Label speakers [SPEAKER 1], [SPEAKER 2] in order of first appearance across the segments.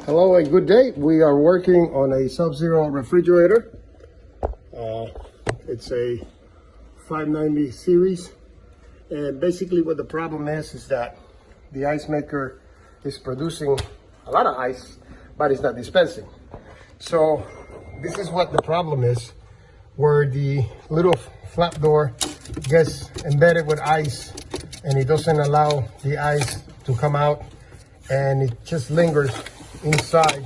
[SPEAKER 1] Hello and good day. We are working on a Sub-Zero refrigerator. It's a 590 series, and basically what the problem is that the ice maker is producing a lot of ice, but it's not dispensing. So this is what the problem is, where the little flap door gets embedded with ice and it doesn't allow the ice to come out, and it just lingers inside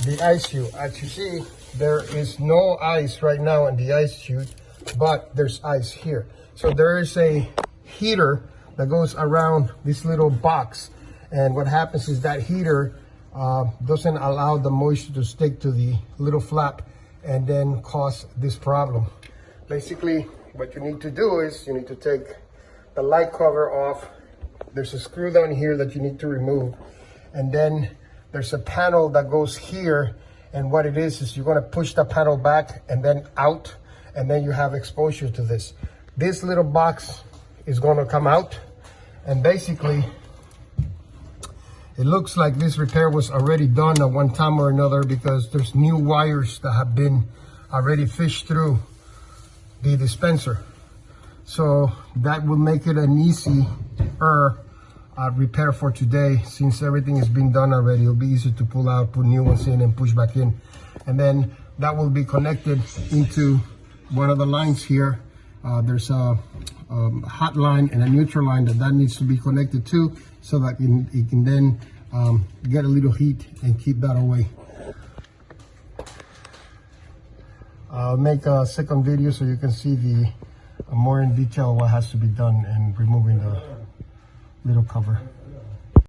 [SPEAKER 1] the ice chute. As you see, there is no ice right now in the ice chute, but there's ice here. So there is a heater that goes around this little box, and what happens is that heater doesn't allow the moisture to stick to the little flap and then cause this problem. Basically, what you need to do is you need to take the light cover off. There's a screw down here that you need to remove, and then there's a panel that goes here, and what it is you're going to push the panel back and then out, and then you have exposure to this. This little box is going to come out, and basically it looks like this repair was already done at one time or another, because there's new wires that have been already fished through the dispenser. So that will make it an easy repair for today. Since everything is being done already, it'll be easy to pull out, put new ones in, and push back in. And then that will be connected into one of the lines here. There's a hot line and a neutral line that needs to be connected to, so that it can then get a little heat and keep that away. I'll make a second video so you can see the more in detail what has to be done in removing the little cover.